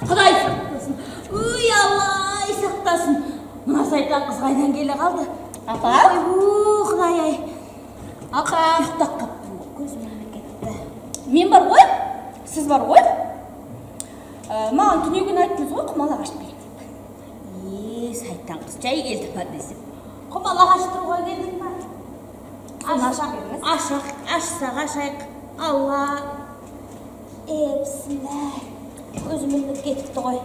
Құдай сақтасын. Ой, Аллай сақтасын. Мына сайтан қыз қайдан келе қалды? Апа? Құдай-ай. Апа. Ұйықтап қаптым, көзімнен кетті. Мен бар ғой? Сіз бар ғой? Маған түнеу күні айттыңыз ғой, құмалақ ашып келеді деп. Сайтан қыз жай келді ма десем. Құмалақ аштыруға келдің ба? Ашсақ ашайық. Алла. Бісміллә. Көзімнен кетті ғой.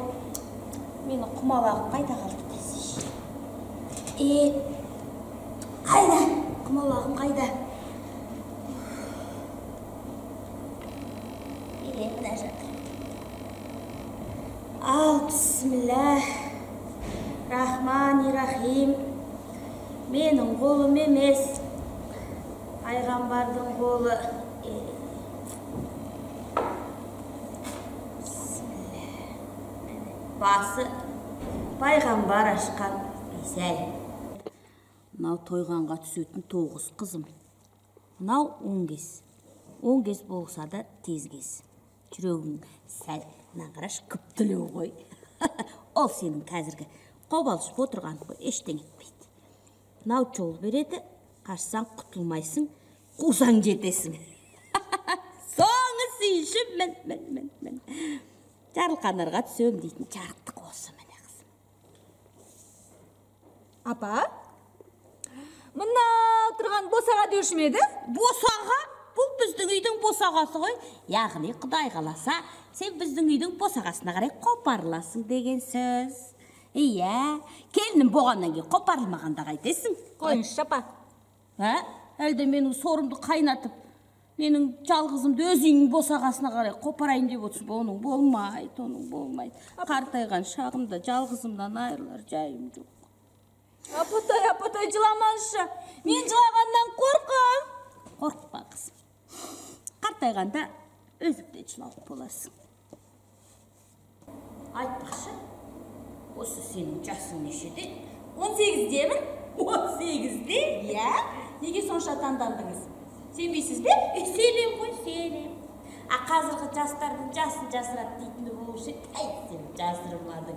Мені құмалағым қайда қалды десейші. Қайда? Құмалағым қайда? Мына жатыр. Ал, бісміллә. Рахмани-рахим. Менің қолым емес. Пайғамбардың қолы. Басы пайғамбар ашқан бейсәл. Мынау тойғанға түсетін 9 қызым. Мынау 10 кез. 10 кез болса да тез кез. Жүрегің сәл нағыраш күптілеу ғой. Ол сенің қазіргі қобалшып отырған ғой, ештен етпейді. Мынау жол береді, қашсаң құтылмайсың, қусаң жетесің. Соңы сүйші, мен. Жарылқанарға түсем дейтін жарықтық осы міне қызым. Апа? Мына тұрған босаға деуші ме еді? Босаға? Бұл біздің үйдің босағасы ғой. Яғни Құдай қаласа, сен біздің үйдің босағасына қарай қопарыласың деген сөз. Иә, келінім болғаннан кейін қопарылмағанда қайтесің? Қойыңызшы, апа. Әлде менің сорымды қайнатып, менің жалғызымды өз үйінің босағасына қарай қопарайын деп отырсың. Оның болмайды. Қартайған шағымда жалғызымдан айырылар жайым жоқ. Апатай, жыламаңызшы. Мен жылағаннан қорқам. Қорқпа қызым. Қартайғанда өзіңде жылауық боласың. Айтпақшы, осы сенің жасың нешеде? 18-демін. 18-де? Иә. Неге сонша таңдандыңыз? Сенбейсіз бе? Сенем ғой, сенем. Қазіргі жастардың жасын жасырады дейтіні болушы, әйтсем жасырмадың.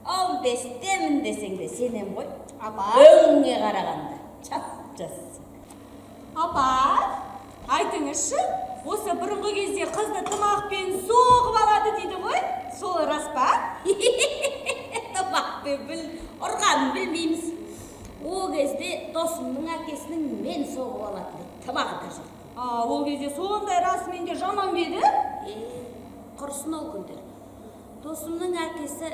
15-демін десең де сенем ғой. Апа. Өңге қарағанда. Жассың. Апа, айтыңызшы, осы бұрынғы кезде қызды тымақпен соғып алады дейді ғой? Сол рас па? Тымақпен ұрғанын білмейміз. О кезде досымның әкесінің мен соғып алады, тымағы да жоқ. Ол кезде сондай расымен де жаман беді? Құрысын ол күндер. Досымның әкесі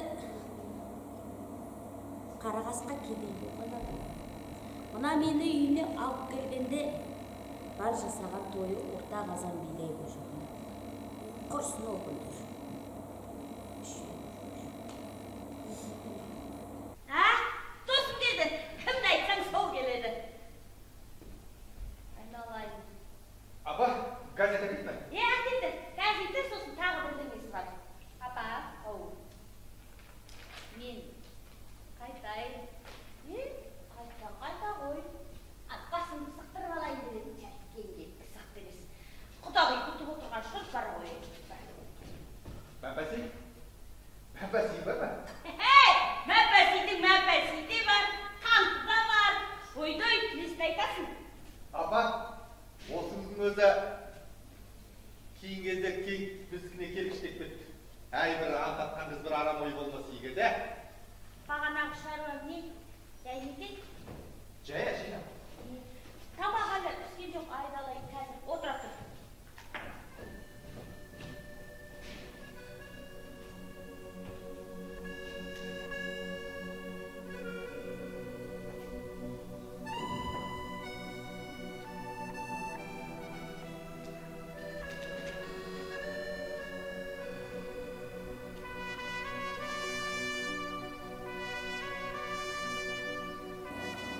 Қарағасқа кедей болған адам. Мына мені үйіне алып келгенде бар жасаған тойы орта қазан бидай көшірген. Құрсын ол күндер. Досым келді. Кімді айтсаң сол келеді. Айналайын. Апа, газет әкетті ме? Әкетті. Газеті сосын тағы бірдеңесі бар. Апа, мен қайтайын. Қайта ғой. Басымды сықтырып алайын дедім. Жәккенге сақ бересің. Құдағи күтіп отырған шығар бар ғой. Мәпәси бар ма? Мәпәсиде бар. Қанты да бар. Ойдай несін айтасың? Апа, осыңыздың өзі кейін кезде біздікіне келгіштеп кетті. Бір аңқатқан қыз бір арам ой болмас егер де. Бағанағы шаруам не? Жай некен? Жай әшейін. Тамақ әлі піскен жоқ, айдалайын қазір отыра тұр.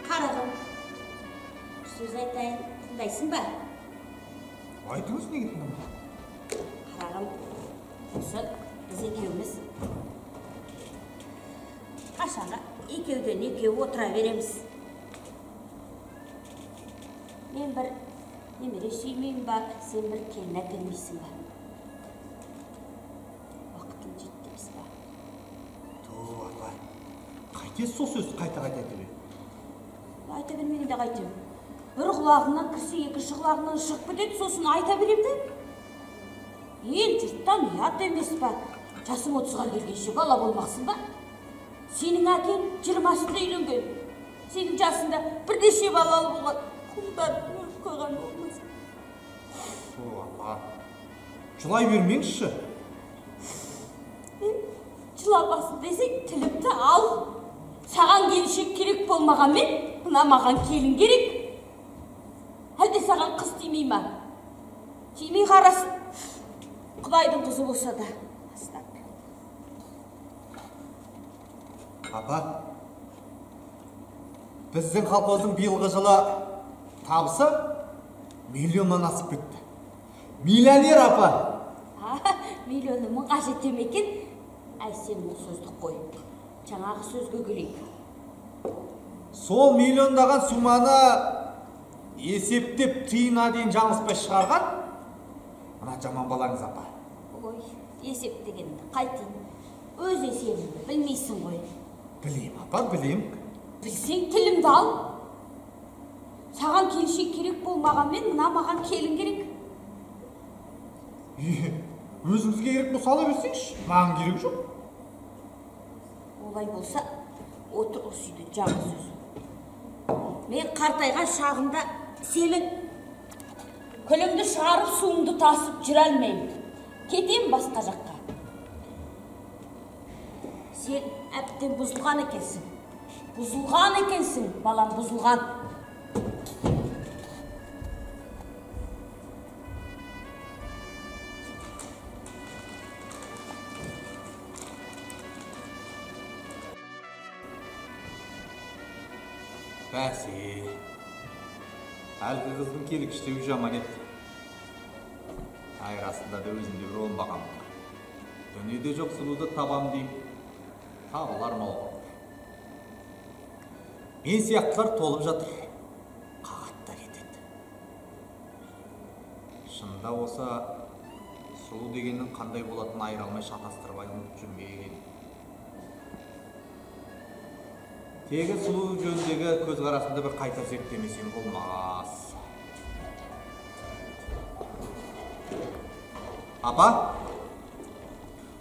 Қарағым, сөз айтайын, тыңдайсың ба? Айтыңыз неге тыңдамайсың? Қарағым, осы біз екеуміз қашанға екеуден екеу отыра береміз. Мен бір немере сүймеймін ба, сен бір келін әкелмейсің ба? Уақытың жетпес ба? Апа, қайтесіз сол сөзді қайта-қайта айта береді? Айта бермегенде қайтем. Бір құлағыңнан кірсе, екінші құлағыңнан шығып кетеді, сосын айта берем де. Ел жұрттан ұят емес па? Жасың 30-ға келгенше бала болмақсың ба? Сенің әкең 20-сында үйленген. Сенің жасында бірнеше балалы болған. Құлдар өліп қойған болмас. Апа, жылай бермеңізші. Жылабасын десең, тілімді ал. Саған келіншек керек болмаған мен, мына маған келін керек. Әлде саған қыз тимей ма? Тимей қарасын. Құдайдың қызы болса да. Апа, біздің колхоздың биылғы жылы табысы миллионнан асып кетті. Миллионер апа. Миллионы мыңға жете ме екен? Әй, сен бұл сөзді қой. Жаңағы сөзге келейік. Сол миллиондаған суманы есептеп тиынға дейін жаңылыспай шығарған мына жаман балаңыз апа. Ой, есеп дегенді қайтейін. Өз есебіңді білмейсің ғой. Білейм апа, білейм. Білсең тілімді ал. Саған келіншек керек болмаған мен, мына маған келін керек. Өзіңізге керек болса ала берсеңізші, маған керек жоқ. Олай болса, отыр осы үйде жаңа сөз. Мен қартайған шағымда сенің күліңді шығарып суыңды тасып жүре алмаймын. Кетем басқа жаққа. Сен әбден бұзылған екенсің. Бұзылған екенсің, балам, бұзылған. Бәсе, әлгі қыздың келгіштеуі жаман еді. Айрасында да өзінде бір оңбаған. Дүниеде жоқ сұлуды табам дейм, табылар ма оған. Мен сияқтылар толып жатыр, қағатта кетеді. Шында болса, сұлу дегеннің қандай болатын айыра алмай шатастырып ұмытып жүрмеген. Тегі сұлу жөніндегі көзқарасында бір қайта зерттемесем болмас. Апа,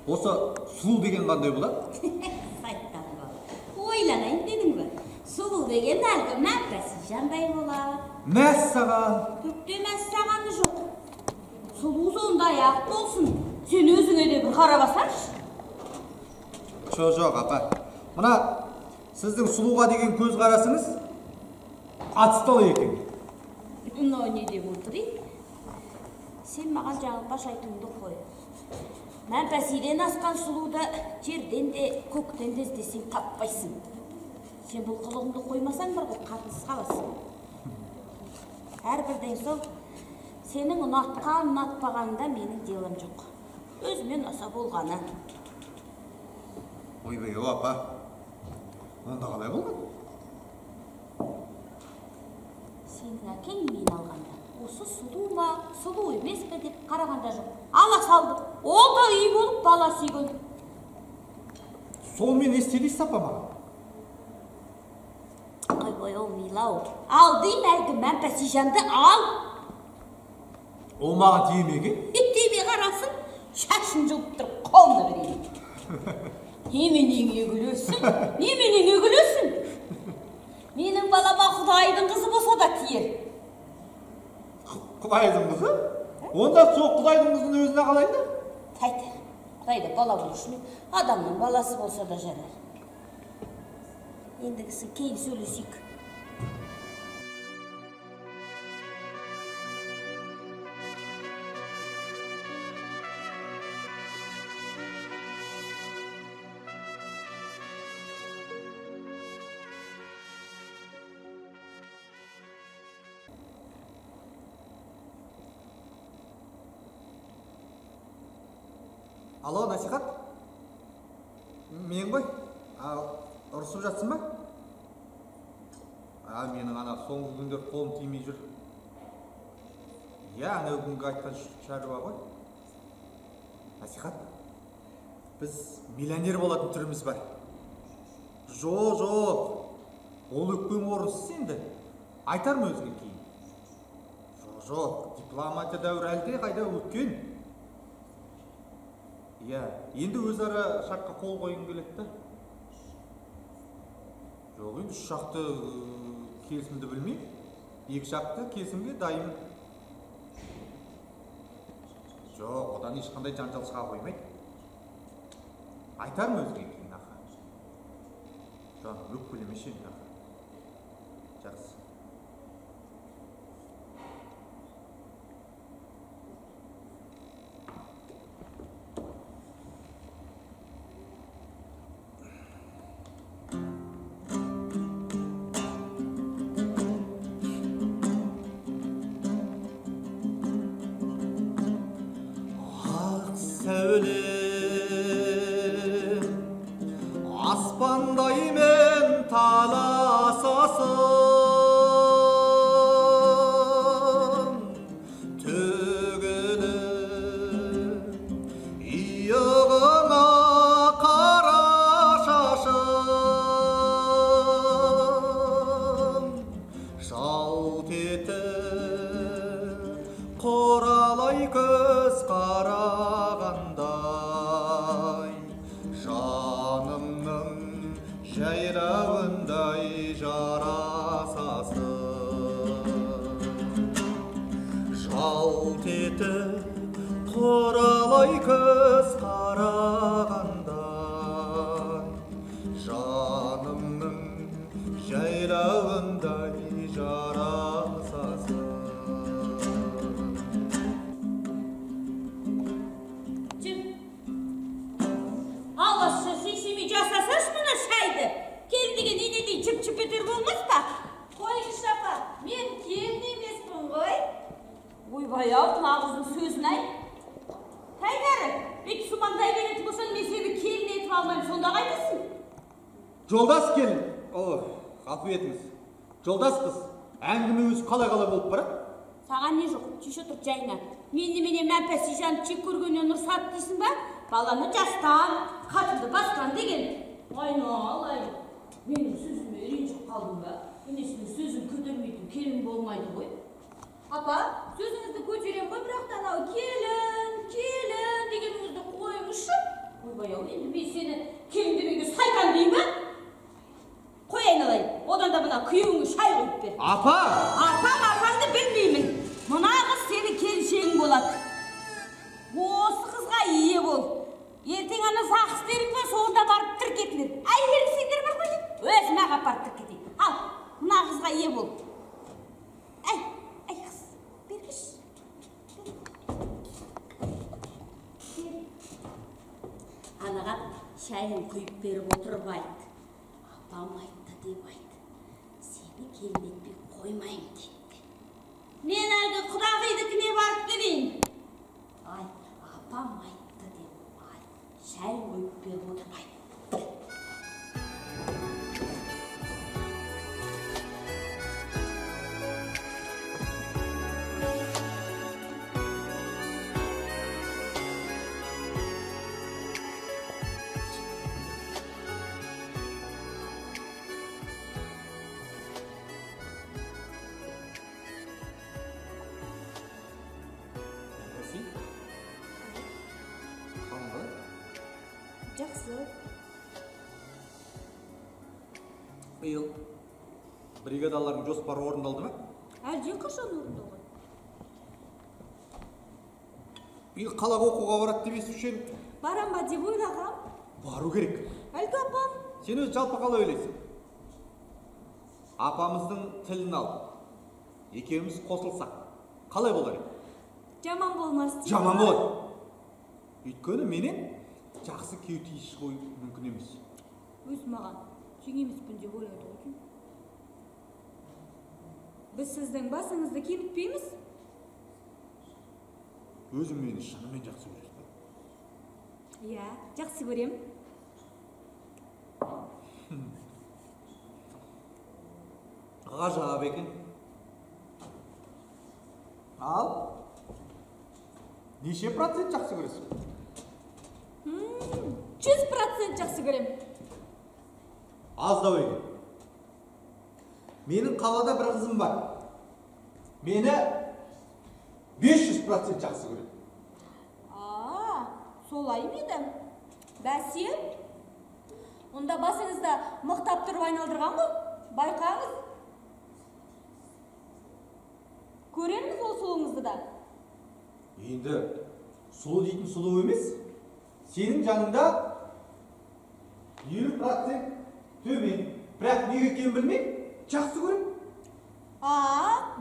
осы сұлу деген қандай болады? Сайттан ба. Ойланайын дедің бе? Сұлу деген әлгі мәппәсі жандай болады. Мәссаған. Түкте мәссағаны жоқ. Сұлу сондай ақ болсын. Сен өзіңе де бір қарабасаршы. Жоқ, апа. Мына сіздің сұлуға деген көзқарасыңыз атысталы екен. Мынау не деп отырайын? Сен маған жаңылпаш айтуыңды қой. Мәпәсиден асқан сұлуды жерден де, көктен де іздесең таппайсың. Сен бұл қылығыңды қоймасаң бір ғой қатынсыз қаласың. Әрбірден соң сенің ұнатқан, ұнатпағанында менің делім жоқ. Өзімен аса болғаны. Ойбай, апа. Онда қалай болған? Сенің әкең мен алғанда, осы сұлу ма, сұлу емес пе деп қарағанда жоқ. Ала салды. Ол да үй болып, бала сүйген. Сол мен естелейсіз апа маған. Ой, ол милау. Ал дейм әлгі мәмпәсі жанды ал. Ол маған тиемеген? Тиме қарасын, шашын жұлып тұрып қолына берейін. Неменен өгілесің? Неменен өгілесің? Менің балама Құдайдың қызы болса да тиер. Құдайдың қызы? Онда сол Құдайдың қызын өзіне қалайды? Қайта, Құдайда бала болушы ме? Адамның баласы болса да жарар. Ендігісін кейін сөйлесейік. Алло, насихат? Мен ғой? Ұрысып жатсың ба? Менің ана соңғы күндер қолым тимей жүр. иә, анау күнгі айтқан шаруа ғой. Насихат, біз миллионер болатын түріміз бар. Жоқ, ол өкпем орынсыз енді. Айтармын өзге кейін. Жоқ, дипломатия дәуірі әлде қайда өткен. Иә, енді өзара шартқа қол қойын келеді. Жоқ, енді үш жақты келісімді білмеймін. Екі жақты келісімге дайын. Жоқ, одан ешқандай жанжал шыға қоймайды. Айтармын өзге кейін, аха. Жоқ, өкпелемеші енді, аха. Жақсы. Аспандай мен таласасың, төгіліп иығыңа қара шашың, жалт етіп қоралай көз қарағандай, жанымның жайлауындай жарасасың. Жалт етіп қоралай көз қарағандай, жанымның жайлауындай жарасасың. Жасасаш мұны шайды. Келіндеген инедей чүп-чүп етер болмас па? Қойыңызшы апа, мен келін емеспін ғой. Ойбай-ау, нағыздың сөзін ай. Қайдары, бек сумаңдай беретін болсаң, мен сені келін етіп алмаймын, сонда қайтасың? Жолдас келін. Ғафу етіңіз. Жолдас қыз, әңгіме өзі қалай-қалай болып барады? Саған не жоқ, шеше тұр жайына. Мен немене мәмпәсі жанып чек көргеннен ұрсат дейсің ба? Баланы жастан, қатынды бастан деген. Айналай, менің сөзіме ренжіп қалдың ба? Енесінің сөзін көтермейтін келін болмайды ғой. Апа, сөзіңізді көтерем ғой, бірақ та анау келін дегеніңізді қойыңызшы. Ойбай-ау, енді мен сені келін демеге сайтан деймін ба? Қой айналайын, одан да мына күйеуіңе шай қойып бер. Апа! Апаңды білмеймін. Мына қыз сені келіншегің болады. Осы қызға ие бол. Ертең ана сақыс беріп пе, соғында барып тіркетілер. Ай, еріксеңдер бар ғой деп, өзім ақ апарып тіркетейін. Ал, мына қызға ие бол. Ай, қыз, бергіш. Анаған шайын құйып беріп отырып айт. Апам айтты деп айт. Сені келін етпей қоймайым дейді. Мен әлгі құдағидікіне барып келейін. Ай, апам айтты деп айт. Шай қойып беріп отырып айт. Жақсы. Биыл бригадалардың жоспары орындалды ма? Әлден қашан орындалған? Биыл қалаға оқуға барады деп естуші едім. Барам ба деп ойлағам. Бару керек. Әлгі апам. Сен өзі жалпы қалай ойлайсың? Апамыздың тілін ал. Екеуміз қосылсақ, қалай болар еді? Жаман болмас деймін. Жаман болады. Өйткені менен жақсы күйеу тиісі қою мүмкін емес. Өз маған тең емеспін деп ойлады ғой. Біз сіздің басыңызды кемітпейміз. Өзің мені шынымен жақсы көресің. Иә, жақсы көрем. Ғажап екен. Ал, Неше процент жақсы көресің? 100% жақсы көрем. Аздау екен. Менің қалада бір қызым бар. Мені 500% жақсы көреді. Солай мейді? Бәсе? Онда басыңызда мықтап тұрып айналдырған ғой? Байқаңыз. Көрерміз ол сұлуыңызды да? Енді сұлу дейтін сұлу емес. Сенің жаныңда 50% төмен. Бірақ неге екенін білмей, жақсы көрем.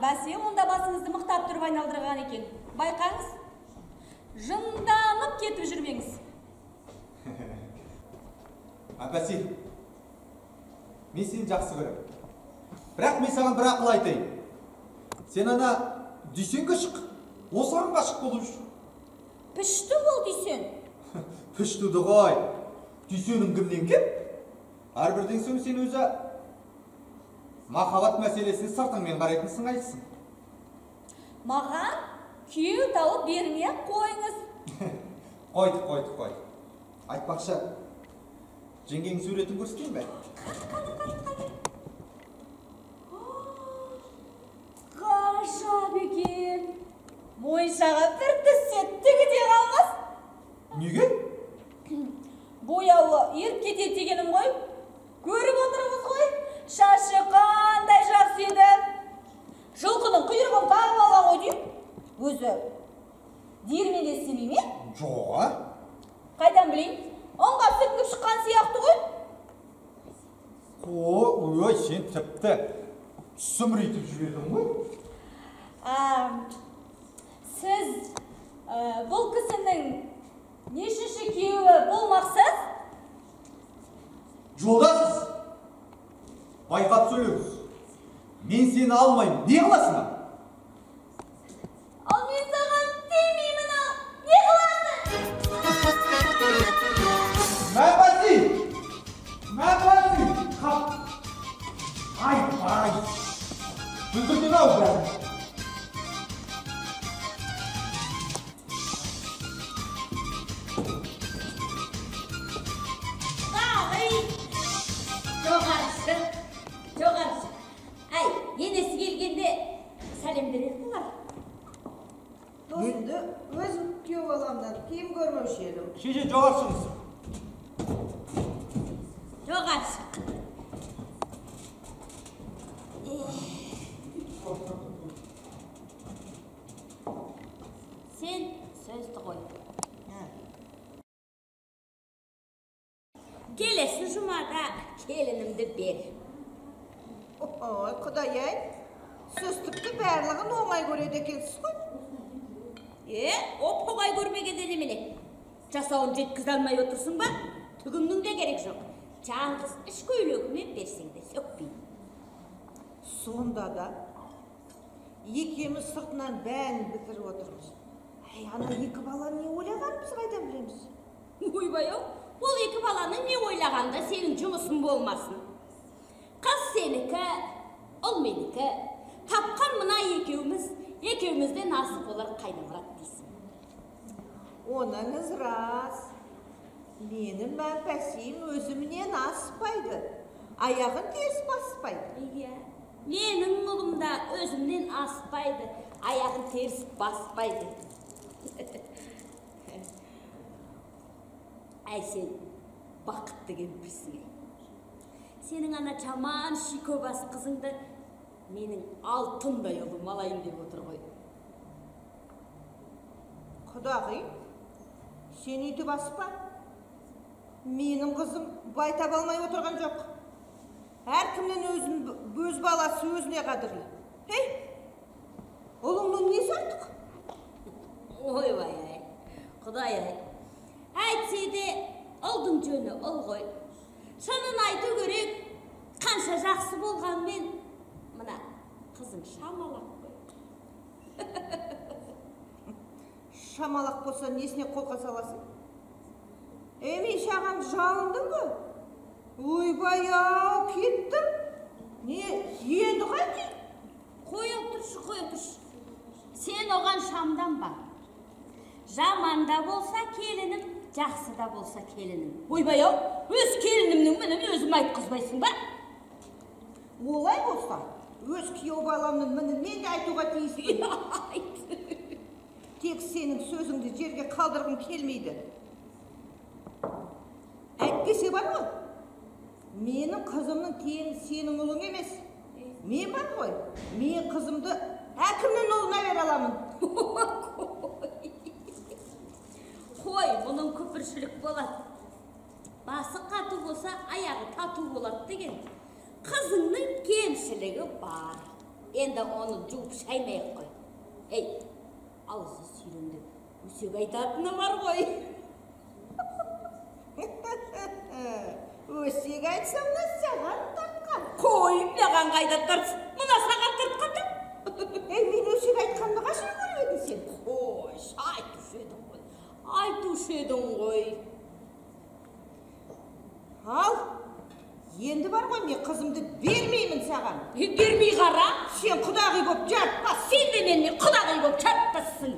Бәсе, онда басыңызды мықтап тұрып айналдырған екен. Байқаңыз. Жынданып кетіп жүрмеңіз. Бәсе, мен сені жақсы көрем. Бірақ мен саған бір ақыл айтайын. Сен ана Дүйсенге шық, осыған ғашық болып жүр. Пішті бол Дүйсен. Піштуді ғой. Дүйсенің кімнен кеп? Әрбірден соң сен өзі махаббат мәселесіне сыртыңмен қарайтынсың айтсын. Маған күйеу тауып бермей қойыңыз. Қойдық. Айтпақшы, жеңгенің суретін көрсетейін бе? Ғажап екен. Мойшаға бір түсеттігі де қалмас. Неге? Бояуы еріп кетеді дегенім ғой. Көріп отырмыз ғой. Шашы қандай жақсы еді. Жылқының құйрығын қағып алған ғой дейм. Өзі диірмен естемей ме? Жоға. Қайдан білейін? Онға сүрініп шыққан сияқты ғой. Ой, сен тіпті сүмірейтіп жібердің ғой. Сіз бұл кісінің нешінші күйеуі болмақсыз? Жолдасыз. Байқап сөйлеңіз. Мен сені алмаймын. Не қыласың? Ал мен саған демеймін ал. Не қыласың? Мәбәси! Қап! Ай! Бүлдірген ау бәрі. Жоғаршы. Ай, енесі келгенде сәлем берер болар. Досымды өзім күйеу баламдан кем көрмеуші едім. Шеше жоғаршыңыз. Жоғаршы. Сен сөзді қой. Келесі жұмада келінімді бер. Ой, Құдай-ай, сөстікті барлығын оңай көреді екенсіз ғой. Оп-оңай көрмегенде немене? Жасауын жеткізе алмай отырсың ба? Түгіңнің де керек жоқ. Жаңғыз іш көйлегімен берсең де сөкпейді. Сонда да екеміз сыртынан бәрін бітіріп отырмыз. Ана екі бала не ойлаған біз қайдан білеміз? Ойбай-ау, ол екі баланы не ойлағанда сенің жұмысын болмасын. Қыз сенікі, ол менікі. Тапқан мына екеумізден асып олар қайнамырат дейсің. Оныңыз рас. Менің мәпәсейім өзімнен аспайды. Аяғын теріс баспайды. Менің ұлым да өзімнен аспайды. Аяғын теріс баспайды. Әй, сен бақытты кемпірсің. Сенің ана жаман шико бас қызыңды менің алтындай ұлым алайын деп отыр ғой. Құдағи, сен үйді баспа. Менің қызым бай таба алмай отырған жоқ. Әркімнің өз баласы өзіне қадірлі. Ұлыңның несі артық? Ойбай-ай, Құдай-ай. Әйтсе де ұлдың жөні ұл ғой. Шынын айту керек, қанша жақсы болғанмен, мына қызың шамалақ қой. Шамалақ болса несіне қолқа саласың? Мен шағам жалындың ғой. Ойбай-ау, кеттім. Не, енді қайты? Қой отыршы. Сен оған шамдан ба? Жаман да болса келінім, жақсы да болса келінім. Ойбай-ау, өз келінімнің мінін өзім айтқызбайсың ба? Олай болса, өз күйеу баламның мінін мен де айтуға тиіспін. Тек сенің сөзіңді жерге қалдырғым келмейді. Әйтпесе бар ғой, менің қызымның теңі сенің ұлың емес. Мен бар ғой, мен қызымды әкімнің ұлына бере аламын. Қой, мұның күпіршілік болады. Басы қату болса, аяғы тату болады деген. Қызыңның кемшілігі бар. Енді оны жуып шаймайық қой. Ей, аузы сүйреңдеп, өсек айтатыны бар ғой. Өсек айтсам да саған тартқан. Қой, маған қайда тартсын? Мұна саған тартқанда? Мен өсек айтқанды қашан көріп едің сен? Қой, айтушы едің ғой. Айтушы едің ғой. Ал, енді бар ғой, мен қызымды бермеймін саған. Бермей қара. Сен құдағи боп жарытпас. Сен де менен құдағи боп жарытпассың.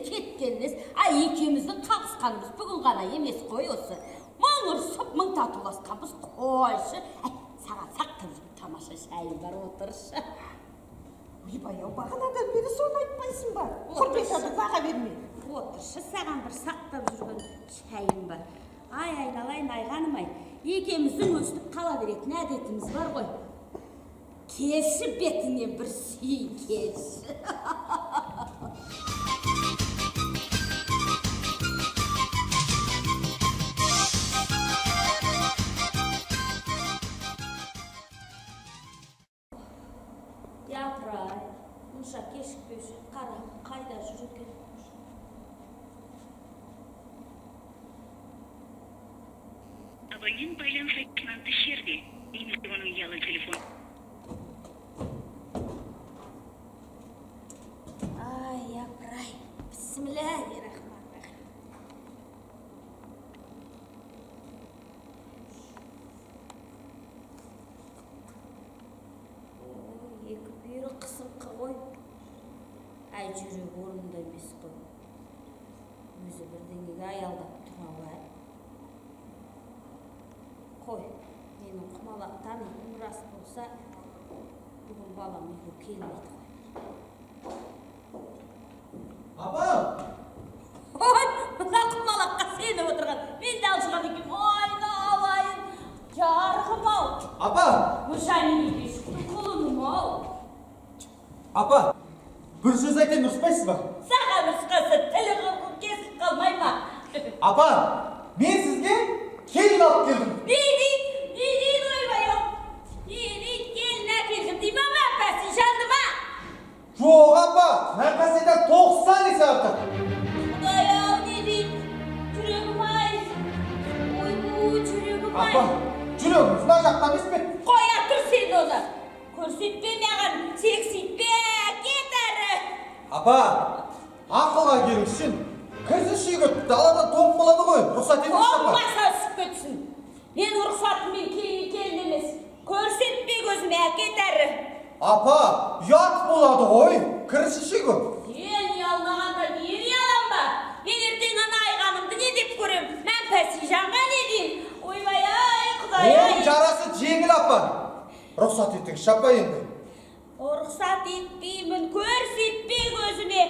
Кеткеннес, екеуміздің қағысқанымыз бүгін ғана емес қой осы. Мұңырсып, мың татуласқанбыз қойшы. Саған сақтап жүрген тамаша шайым бар, отыршы. Ойбай-ау, бағанадан бері соны айтпайсың ба? Құрметады баға берме. Отыршы, саған бір сақтап жүрген шайым бар. Ай, айналайын, айғаным-ай, екеуміздің өстіп қала беретін әдетіміз бар ғой. Келші бетіңнен бір сүй, келші. Япыр-ай, мұнша кешікпеуші, қара, қайда жүр екен? Абонент байланыс тышерде. Немесе оның ұялы телефон. Ай, япыр-ай, бісмілләхи-рахманир-рахим. Екі бүйірі қысыңқы ғой. Әй, жүрек орнында емес қой. Өзі бірдеңеге аялдап тұра. Қой, менің құмалақ танитыным рас болса, бүгін балам үйге келмейді ғой. Апа! Ой, мына құмалаққа сені отырған. Мен де алшыған екен. Айналайын, жарқым-ау. Апа! Мұша неге шықты құлыным-ау. Апа, бір сөз айтайын, ұрыспайсыз ба? Саған ұрысқасы тілі қырқып кесіп қалмай ма? Апа, мен сізге келін алып келдім. Не дейді ойбай-ау? Не дейді келін әкелдім дей ма, мәпәсі жанды ма? Жоқ, апа, мәпәсіден 90 есе артық. Құдай-ау, не дейді? Жүрегім-ай. Ой, жүрегім-ай. Апа, жүрегіңіз мына жақта емес пе? Қоя тұр сен оны. Көрсетпе маған, секситпе, кет әрі. Апа, ақылға келіңізшін. Кірсіз шүйге даладан тоңып қалады ғой. Рұқсат етіңізші, апа. Олмаса үсіп кетсін. Мен рұқсатыммен келін емес. Көрсетпе көзіме, кет әрі. Апа, ұят болады ғой. Кірсіз шүйге. Сен ұялмағанда мен ұялам ба? Мен ертең ана айғанымды не деп көрем? Мәпәсі жанға не деймін? Ойбай-ай, Құдай-ай. Оның жарасы жеңіл, апа. Рұқсат етіңізші, апа енді. Рұқсат етпеймін, көрсетпе көзіме.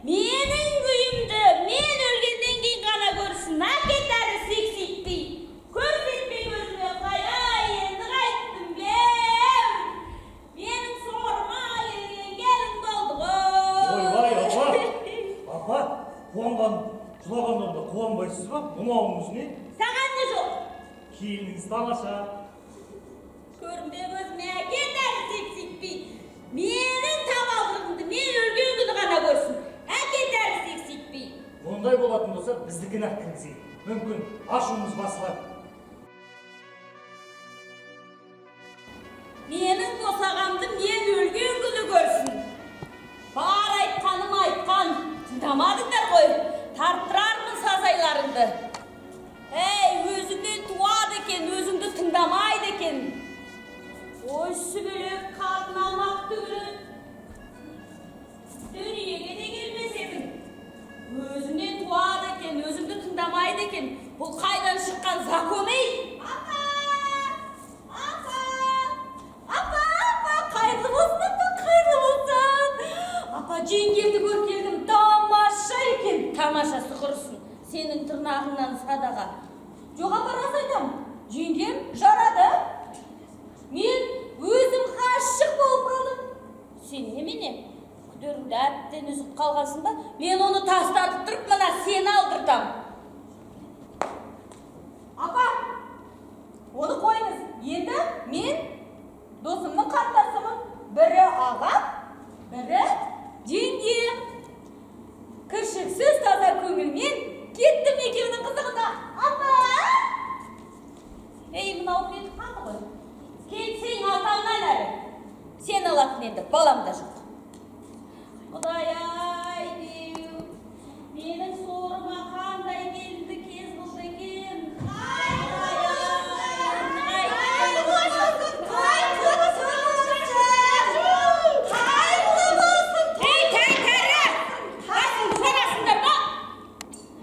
Менің күйімді, мен өлгеннен кейін ғана көрсін. Әкет әрі секситпей. Көрсетпе көзіме, Құдай-ай, енді қайттым бем. Менің сорыма келген келін болды ғой. Ойбай, апа! Апа, қуанған, жылағандарда қуанбайсыз ба? Мынауыңыз не? Саған не жоқ? Келініңіз тамаша. Көрінбе көзіме, әкет әрі секситпей. Менің табалдырығымды мен өлген күні ғана көрсін. Әкет әрі секситпей. Ондай болатын болса, біздікін әккіңіз. Мүмкін ашуымыз басылар. Менің босағамды мен өлген күні көрсін. Бар айтқаным айтқан, тыңдамадыңдар ғой, тарттырармын сазайларыңды. Өзіңнен туады екен, өзіңді тыңдамайды екен. Ой, сүбелек қатын алмақ түгілі. Дүниеге де келмес едің. Өзіңнен туады екен, өзіңді тыңдамайды екен. Бұл қайдан шыққан закон ей? Апа, қайырлы болсын, қайырлы болсын. Апа, жеңгемді көріп келдім, тамаша екен. Тамашасы құрысын, сенің тырнағыңнан садаға. Жоқ, апа, рас айтам, жеңгем жарады. Мен өзім ғашық болып қалдым. Сен немене? Күдеріңді әбден үзіп қалғансың ба? Мен оны тастатып тұрып, мына сені алдыртам. Апа, оны қойыңыз. Енді мен досымның қарындасымын. Бірі ағам, бірі жеңгем. Кіршіксіз таза көңілмен кеттім екеуінің қызығына. Апа! Мынау кетіп қалды ғой. Кетсең атаңнан әрі. Сен алатын енді, балам да жоқ. Құдай-ай деу, менің сорыма қандай келді кез болды екен.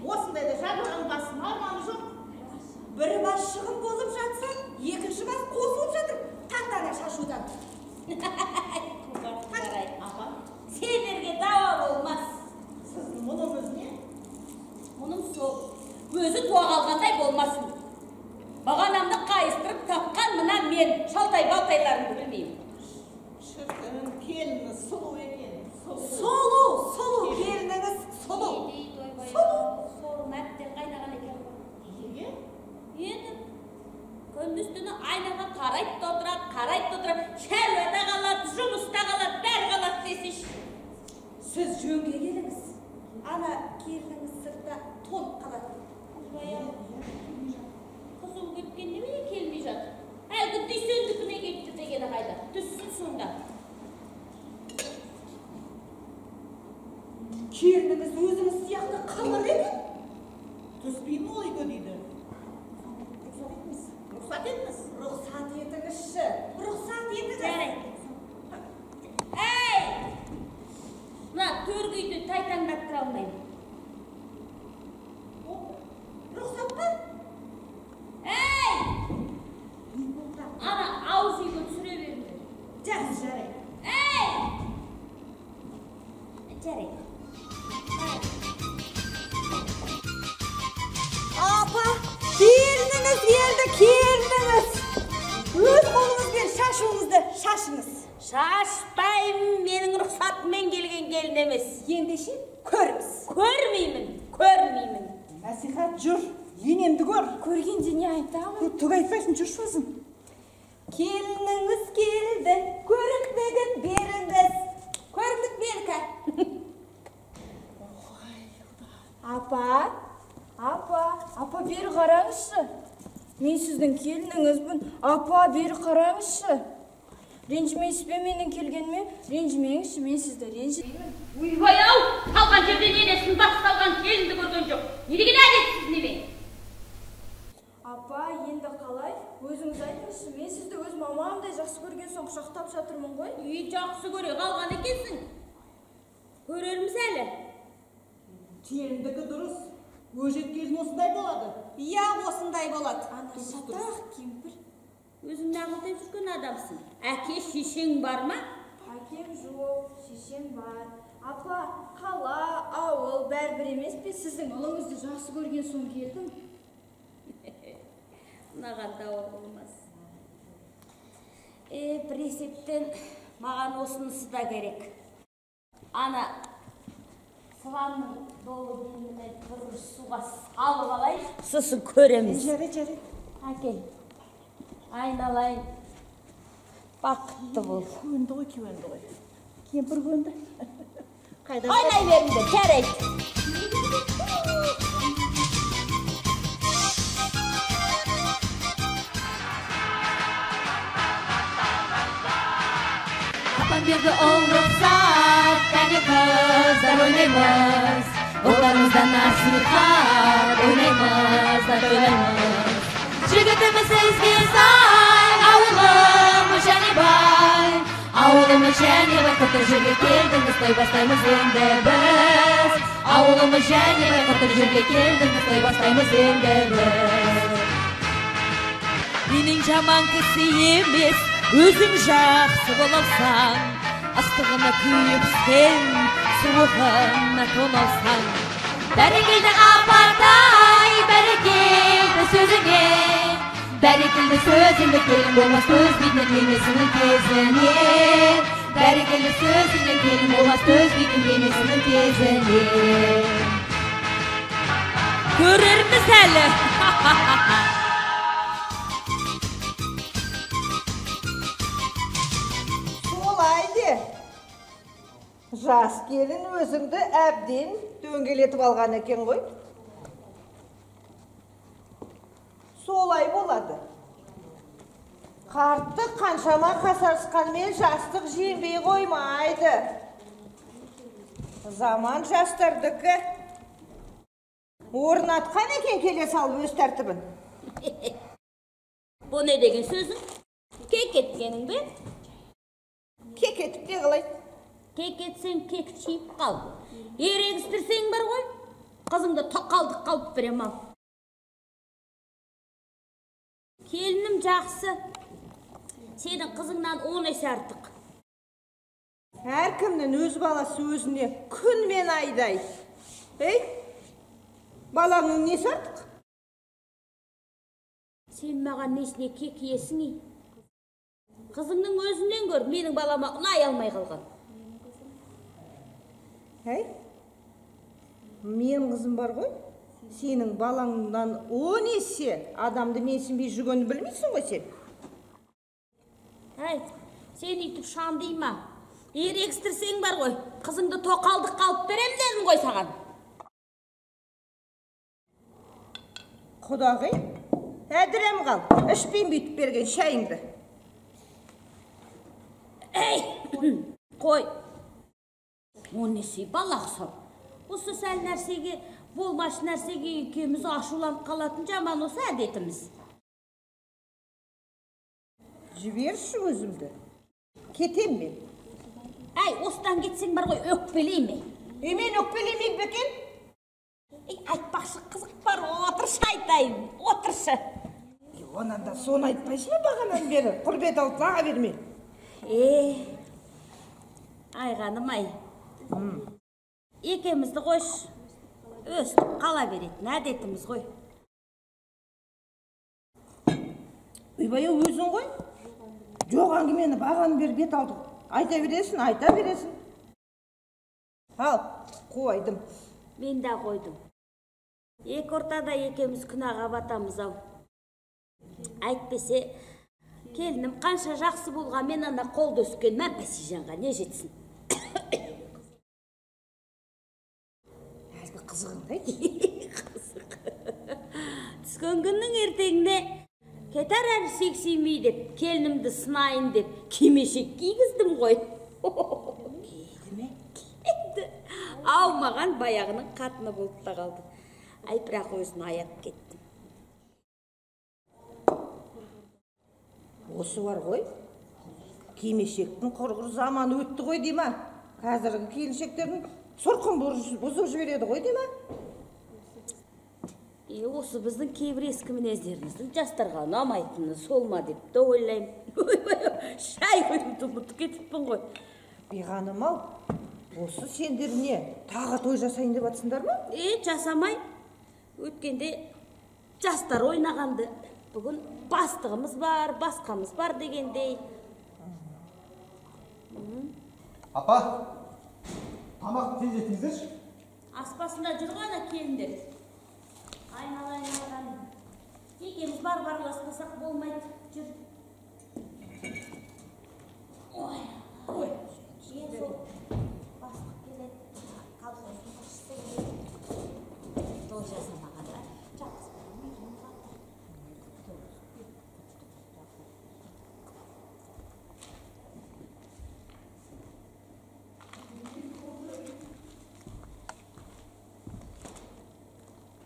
Осындайда жабылған басым арманы жоқ. Бір бас шығын болып жатса, екінші бас қосылып жатыр. Тақтана шашудан. Апа, сендерге дауа болмас. Сіздің мұныңыз не? Мұным сол. Өзі туа қалғандай болмасын. Бағанамды қайыстырып тапқан мына мен шалтай-балтайларымды білмеймін. Шіркін, келіні сұлу екен. Сұлу, келініңіз сұлу. Сорым әттен қайнаған екен. Неге? Енді күндіз-түні айнаға қарайды да отырады, шаруада қалады, жұмыста қалады, бәрі қалады десеш. Сіз жөнге келіңіз. Ана келініңіз сыртта тоңып қалады. Қызым кеткен немене келмей жатыр? Әлгі дүйсендікіне кетті дегені қайда? Түссін сонда. Келініңіз өзіңіз сияқты қамыр екен. Түспеймін ол үйге дейді. Рұқсат етіңіз. Рұқсат етіңізші. Жарайды. Әй! Мына төргі үйді тайтаңдап тұра алмаймын. Рұқсат па? Әй! Ана ауыз үйге түсіре беріңдер. Жарайды. Әй! Жарайды. Апа, келініңіз келді, келініңіз. Өз қолыңызбен шашуыңызды шашыңыз. Шашпаймын, менің рұқсатыммен келген келін емес. Ендеше көріңіз. Көрмеймін. Насихат жүр, енемді көр. Көргенде не айтамын? Түк айтпайсың, жүрші өзің. Келініңіз келді, көрікмеген беріңіз. Көрдік белгі. Апа, бері қараңызшы. Мен сіздің келініңізбін. Апа, бері қараңызшы. Ренжімейсіз бе менің келгеніме? Ренжімеңізші, мен сізді ренжімеймін. Ойбай-ау, қалған жерден енесін басталған келінді көрген жоқ. Не деген әдетсіз неме? Апа, енді қалай? Өзіңіз айтыңызшы, мен сізді өз мамамдай жақсы көрген соң құшақтап жатырмын ғой. Жақсы көре қалған екенсің. Көрерміз әлі. Келіндікі дұрыс. Өжет келін осындай болады. Иә, осындай болады. Ана шатақ кемпір. Өзің нағылдай жүрген адамсың. Әке, шешең бар ма? Әкем жоқ, шешем бар. Апа, қала, ауыл бәрібір емес пе? Сіздің ұлыңызды жақсы көрген соң келдім. Мынаған дауа болмас. Бір есептен маған осынысы да керек. Ана сыланның долы деніне бір суға салып алайын, сосын көреміз. Жарайды. Әкел, айналайын, бақытты бол. Көнді ғой. Кемпір көнді. Ойнай беріңдер, жарайды. Apam birge olursak, kani kızlar oynayımız. Oğlanımızdan nasihat oynayımız da oynayımız. Жігітіміз сізге сай, ауылымыз және бай. Ауылымыз және бай, қотыр жерге келдіңіз, той бастаймыз енді біз. Ауылымыз және бай, қотыр жерге келдіңіз, той бастаймыз енді біз. Менің жаман кісі емес, өзің жақсы болалсаң, ыстығына күйіп сен, суығына тоналсаң. Бәрекелді апардай, бәрекелді сөзіңе, бәрекелді сөзіңе, келін болмас көз бетінен енесінің кезіне. Бәрекелді сөзіңе, келін болмас көз бетінен енесінің кезіне. Көрерміз әлі. Солайды. Жас келін өзіңді әбден дөңгелетіп алған екен ғой. Солай болады. Қартты қаншама қасарысқанмен жастық жеңбей қоймайды. Заман жастардікі орнатқан екен келе салып өз тәртібін. Бұл не деген сөзің? Кек еткенің бе? Кек етіп не қылай? Кек етсең кек шиіп қал. Ерегістірсең бар ғой, қызыңды тоқалдық қалып берем ал. Келінім жақсы, сенің қызыңнан 10 есе артық. Әркімнің өз баласы өзіне күн мен айдай. Балаңның несі артық? Сен маған несіне кек есің ей? Қызыңның өзінен көр, менің балама ұнай алмай қалған. Мен қызым бар ғой, сенің балаңнан 10 есе адамды менсінбей жүргенін білмейсің ғой сен? Сен үйтіп шандый ма? Ерегістірсең бар ғой, қызыңды тоқалдық қалып берем дедім ғой саған. Құдағи, әдірем қал, ішпен бүйтіп берген шайыңды. Қой, о несі балақсау. Осы сәл нәрсеге, болмаш нәрсеге екеуміз ашуланып қалатын жаман осы әдетіміз. Жіберші өзімді. Кетем мен. Осыдан кетсең бар ғой, өкпелей ме? Мен өкпелемейм бекен? Айтпақшы қызық бар, отыршы айтайын, отыршы. Онан да соны айтпайшы ма бағанан бері? Құрбет алып лаға берме. Айғаным-ай. Екемізді қойш, өстіп қала беретін әдетіміз ғой. Үйбайы өзің ғой? Жоқ әңгімені бағаны бер бет алдық. Айта бересің, айта бересің. Ал, қойдым. Мен де қойдым. Екі ортада екеміз күнәға батамыз ау. Әйтпесе, келінім қанша жақсы болған мен ана қолды өскен мәппесі жанға не жетсін? Әлгі қызығындай? Қызық. Түскен күннің ертеңіне кетер әрі сексемей деп, келінімді сынайын деп, кимешек кигіздім ғой. Кейді ме? Кейді. Ау, маған баяғының қатыны болып та қалды. Бірақ өзін аяп кеттім. Осы бар ғой, кимешектің құрғыр заманы өтті ғой дейма. Қазіргі келіншектердің сұрқын бұзып жібереді ғой дейма. Осы біздің кейбір ескі мінездеріміздің жастарға ұнамайтыны сол ма деп те ойлаймын. Шай қойымды ұмытып кетіппін ғой. Биғаным ау, осы сендер не, тағы той жасайын деп атсыңдар ма? Жасамай. Өткенде жастар ойнағанды. Бүгін бастығымыз бар, басқамыз бар дегендей. Апа, тамақ тез етіңіздерші. Аспасында жүрғана келіндер. Айналайын. Екеміз бар-барласпасақ болмайды. Жүр. Ой. Бастық келеді. Колхоздың басшысы келеді. Той жасамағанда жақсы. 1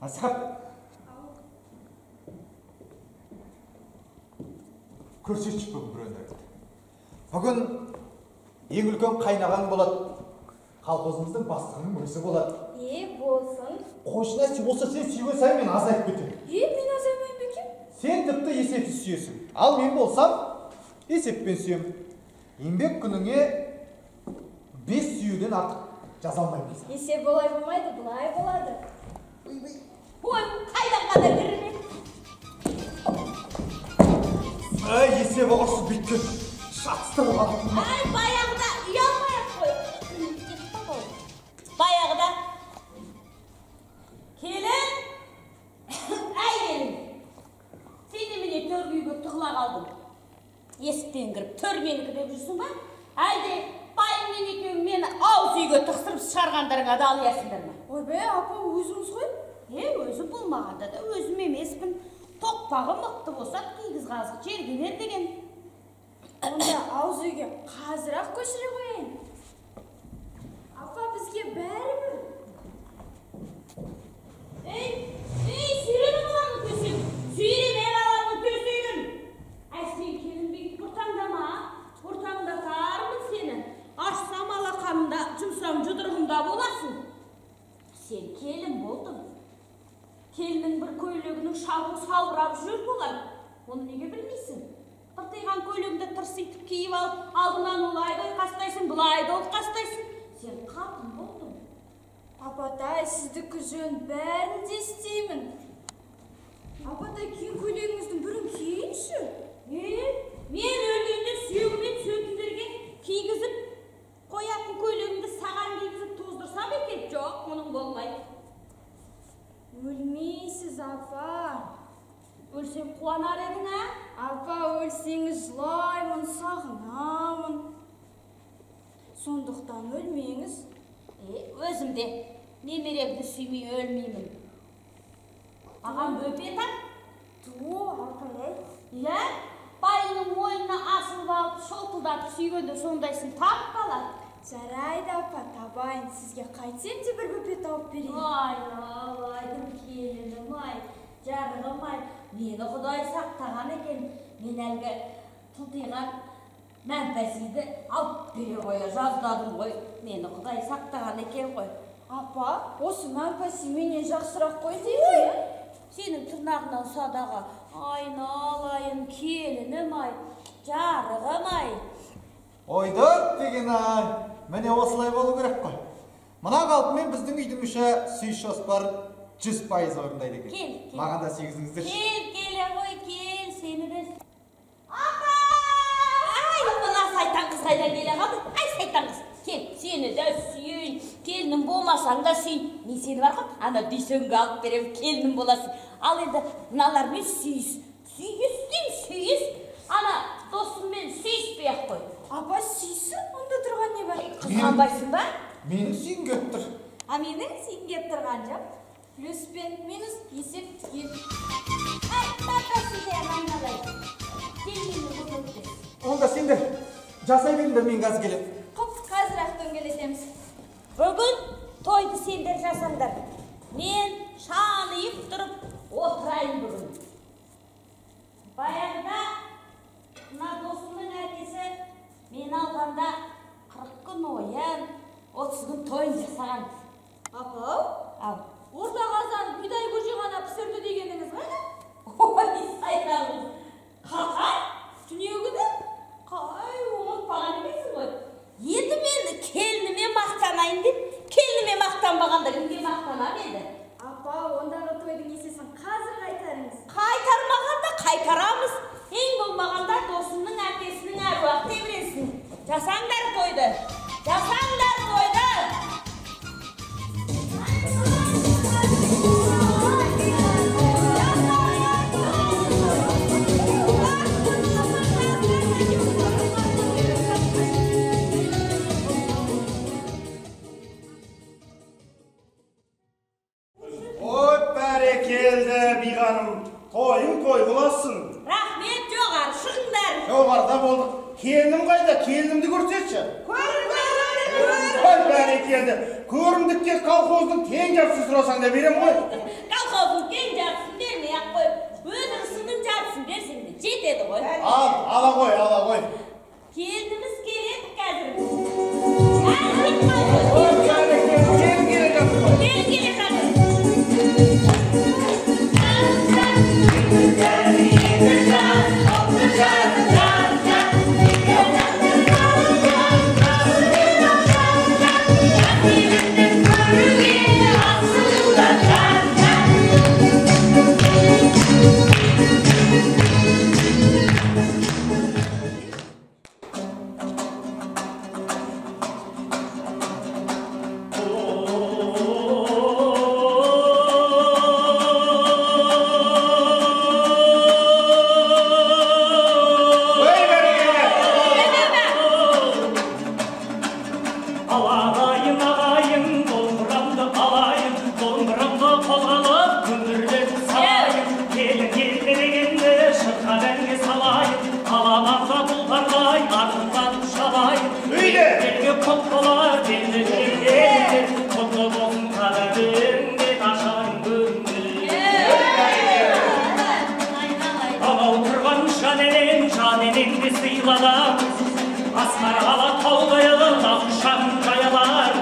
Асқар. Көрсетші бүгін біреулерді. Бүгін ең үлкен қайнаған болады. Қалқозымыздың бастығының өзі болады. Болсын. Қойшына болса сен сүйген сайын мен азайып кетемін. Мен азаймайын бекем? Сен тіпті есепсіз сүйесің. Ал мен болсам есеппен сүйем. Еңбек күніңе 5 сүйуден артық жаза алмаймыз. Есеп олай болмайды, бұлай болады. Ой, қайдан қада кірме? Есеп оғырсыз бүйткен. Шатысты болған. Баяғыда ұялмай-ақ қой. Баяғыда келін, келін. Сен немене төргі үйге тығыла қалдың? Есіктен кіріп, төрмен кіріп жүрсің ба? Әлде байыңмен екеуің мені ауыз үйге тықсырып шығарғандарыңа да алыясыңдар ма? Ойбай, апа, өзіңіз ғой? Өзім болмағанда да өзім емеспін. Тоқпағы мықты болса, кигіз қазық жерге бер деген. Онда ауыз үйге қазір-ақ көшіре қояйын. Апа, бізге бәрібір. Сүйренім аламын төсегім. Сүйремен аламын төсегім. Сен келін бейт бұртаңдама. Бұртаңдатармын сені. Ашсам алақанымда, жұмсам жұдырығымда боласың. Сен келін болдың. Келінің бір көйлегінің шабы салбырап жүр болар. Оны неге білмейсің? Қыртиған көйлегіңді тырситып киіп алып, алдынан олайды ойқастайсың, бұлайды ойқастайсың. Сен қатын болдың. Апатай, сіздікі жөн бәрін де істеймін. Апатай, киім көйлегіңіздің бірін киейінші. Мен өлгенде сүйегімен сөйтіндерге кигізіп, қоятын көйлегімді саған кигізіп тоздырсам екен? Жоқ, мұның болмайды. Өлмейсіз, апа. Өлсем қуанар едің, ә? Апа, өлсеңіз жылаймын, сағынамын. Сондықтан өлмеңіз. Өзім де немеремді сүймей өлмеймін. Ағам бөпе тап? Апа, Байының мойнына асылып алып, шолпылдатып сүйгенде сондайсың тап қалады. Жарайды, апа, табайын. Сізге қайтсем де бір бөпе тауып берейін. Айдым келінім, жарығым, мені Құдай сақтаған екен. Мен әлгі тұлтиған мәнпәсиді алып бере қоя жаздадым ғой. Мені Құдай сақтаған екен ғой. Апа, осы мәнпәси менен жақсырақ қой дейді. Сенің тұрнағынан садаға айналайын келінім, жарығым. Ойдық деген міне осылай болу керек қой. Мына қалпымен біздің үйдің іші сүйіс жоспар 100% орындайды екен. Кел. Маған да сегізіңіздер. Кел, сені де. Апа! Мына сайтан қыз қайдан келе қалды? Сайтан қыз. Кел, сені де сүйейін. Келінім болмасаң да сүйейін. Мен сені бар ғой, ана дүйсенге алып берем, келінім боласың. Ал енді мыналармен сүйіс. Сүйіс. Ана досыммен сүйіспей-ақ қой. Апа, сүйсін, онда тұрған не бар? Қызғанбайсың ба? Менің сүйін кеп тұр. Менің сүйін кеп тұрған жоқ. Плюс пен минус есеп түгел. Тапасың де айналайын. Келгенді бұлдырды. Онда сендер жасай беріңдер, мен қазір келем. Құп, қазір-ақ дөңгелетеміз. Бүгін тойды сендер жасаңдар. Мен шалиып тұрып отырайын бүгін. Баяғыда мына досымның әкесі мен алғанда 40 күн ойын, 30 күн тойын жасаған. Апа, орта қазан бидай көже ғана пісірді дегеніңіз қайда? Ой, сайтанымыз. Қақай? Түнегіді? Қай, ұмытпаған емесің ғой. Енді мен келініме мақтанайын деп, келініме мақтанбағанда кімге мақтанам еді? Апа, ондағы тойдың есесін қазір қайтарыңыз. Қайтармағанда қайтарамыз. Ең болмағанда досымның әкесінің әруақ тебіресін. Жасаңдар тойды. Ой, бәрекелді биғаным, тойың той қыласың. Рахмет, жоғары шығыңдар. Жоғарыда болдық. Келінім қайда? Келінімді көрсетші. Көріңдер. Ой, бәрекелді. Көрімдікке колхоздың тең жапсы сұрасаң да берем ғой. Колхоз жыладамыз асқарала таудайылда құшағын жаялар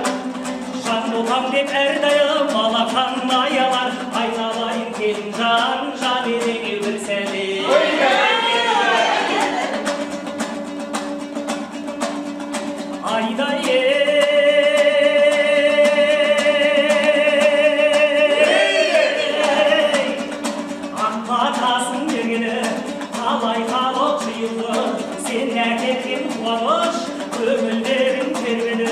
жан болам деп әрдайым алақан аялар айналайын келін жан жан ереге бір сәлем айдай ақбатасын бергені қалай халық жиылды сен әкелген қуаныш көңілдерін тербеді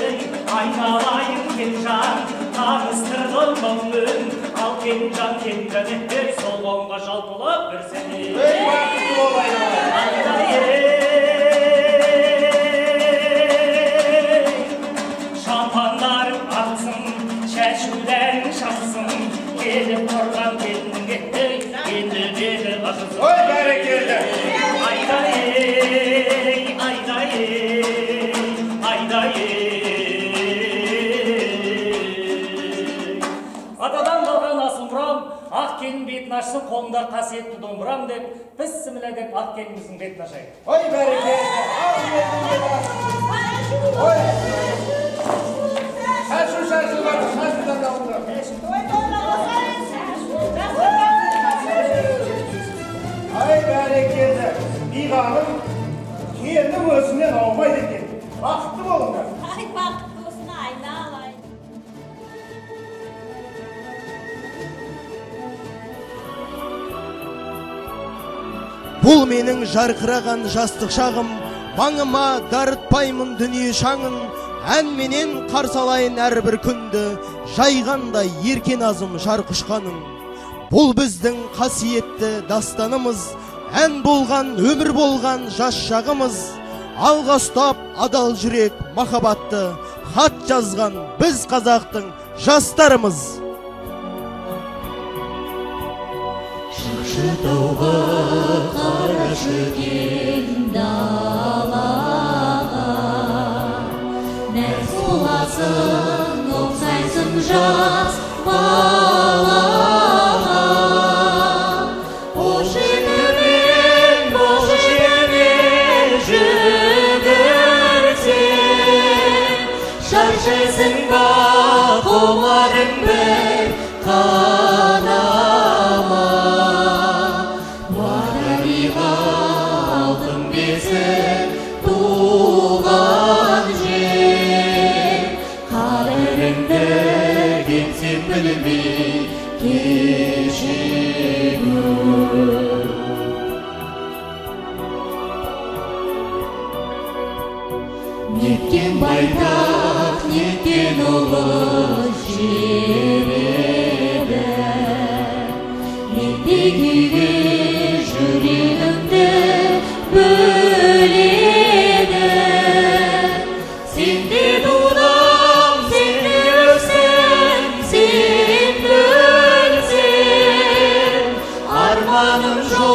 айналайын келінжан таныстырдым мұңын ал келінжан еттер сол қонға жалпылап бір сәлем айдай шампандарың атсын шәшулерің шапсын келіп тұрған келіннің енді деді қашылсын Ой, бәрекелді! айдай айдай айдай атадан қалған асыл мұрам ақ келін бетін ашсын қолында қасиетті домбырам деп бісміллә деп ақ келініміздің бетін ашайық Ой, бәрекелді! Ой! Шашу бар, шашудан дауылдар. Ай, бәрекелді! Биғаным келіннің өзінен аумайды екен. Бақытты болыңдар. Ай, бақытты болсын, айналайын. Бұл менің жарқыраған жастық шағым, маңыма дарытпаймын дүние шаңын, әнменен қарсалайын әрбір күнді, жайғандай еркен азым жар құшқаның. Бұл біздің қасиетті дастанымыз, ән болған, өмір болған жас шағымыз, алға ұстап адал жүрек махаббатты, хат жазған біз қазақтың жастарымыз. Шықшытауға қарашы келін далаға, нәз боласың, ұқсайсың жас балаға. Бош етімен, бош етімен жүгірсең, шаршайсың ба қоларың бір қанама. Уағалиға алтын бесік туған жер, қадіріңді кетсем білмей кешегір. Неткен байтақ, неткен ұлы жер еді, ендігіге жүрегімді бөледі. Сен де тудың, сен де өссің, сен бөлсең, арманым жоқ.